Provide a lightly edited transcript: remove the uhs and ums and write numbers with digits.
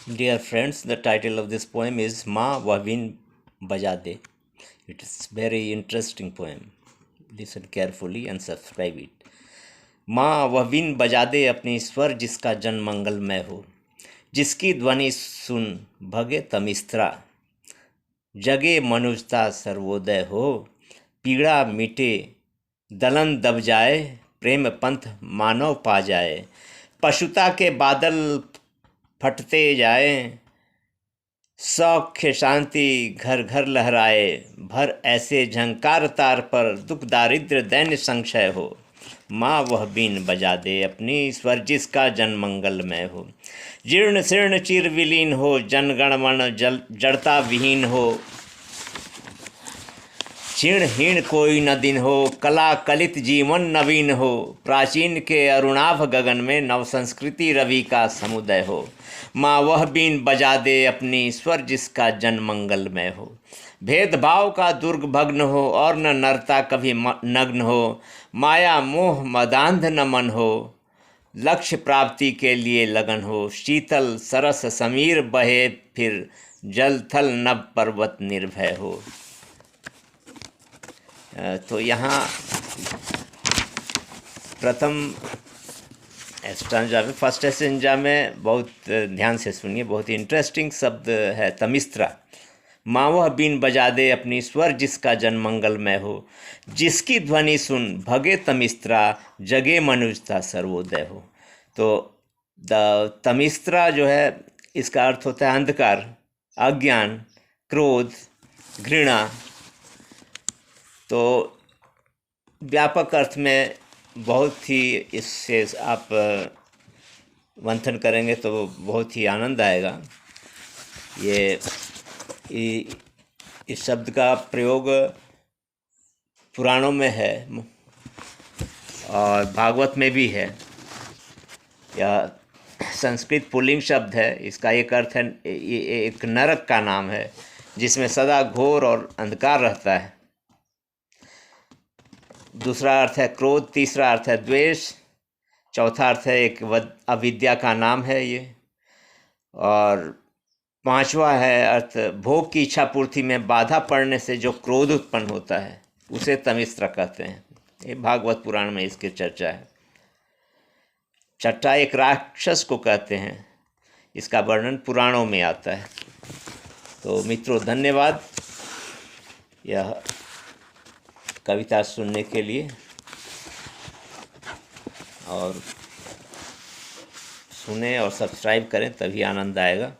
Dear friends, the title of this poem is Ma Wavin Bajade. It is very interesting poem. Listen carefully and subscribe it. माँ वह win बजा दे अपनी स्वर जिसका जन मंगलमय हो, जिसकी ध्वनि सुन भगे तमिस्त्रा, जगे मनुजता सर्वोदय हो, पीड़ा मिटे दलन दब जाए, प्रेम पंथ मानव पा जाए, पशुता के बादल फटते जाए, सौख्य शांति घर घर लहराए, भर ऐसे झंकार तार पर दुख दारिद्र दैन्य संशय हो, माँ वह बीन बजा दे अपनी स्वर जिसका जन मंगलमय हो, जीर्ण शीर्ण चिर विलीन हो, जनगण मन जड़ता विहीन हो, क्षीणहीन कोई न दिन हो, कला कलित जीवन नवीन हो, प्राचीन के अरुणाभ गगन में नव संस्कृति रवि का समुदय हो, माँ वह बीन बजा दे अपनी स्वर जिसका जन मंगलमय हो, भेदभाव का दुर्ग भग्न हो और न नरता कभी नग्न हो, माया मोह मदांध न मन हो, लक्ष्य प्राप्ति के लिए लगन हो, शीतल सरस समीर बहे फिर जल थल नभ पर्वत निर्भय हो। तो यहाँ प्रथम स्टैंजा में, फर्स्ट स्टैंजा में बहुत ध्यान से सुनिए, बहुत इंटरेस्टिंग शब्द है तमिस्त्रा। माँ वह बीन बजा दे अपनी स्वर जिसका जन मंगलमय हो, जिसकी ध्वनि सुन भगे तमिस्त्रा, जगे मनुजता सर्वोदय हो। तो तमिस्त्रा जो है, इसका अर्थ होता है अंधकार, अज्ञान, क्रोध, घृणा। तो व्यापक अर्थ में बहुत ही इससे आप मंथन करेंगे तो बहुत ही आनंद आएगा। इस शब्द का प्रयोग पुराणों में है और भागवत में भी है। यह संस्कृत पुल्लिंग शब्द है। इसका एक अर्थ है, ये एक नरक का नाम है जिसमें सदा घोर और अंधकार रहता है। दूसरा अर्थ है क्रोध, तीसरा अर्थ है द्वेष, चौथा अर्थ है एक अविद्या का नाम है ये, और पांचवा है अर्थ भोग की इच्छा पूर्ति में बाधा पड़ने से जो क्रोध उत्पन्न होता है उसे तमिस्त्रा कहते हैं। ये भागवत पुराण में इसकी चर्चा है। छठा एक राक्षस को कहते हैं, इसका वर्णन पुराणों में आता है। तो मित्रों, धन्यवाद यह कविता सुनने के लिए, और सुने और सब्सक्राइब करें तभी आनंद आएगा।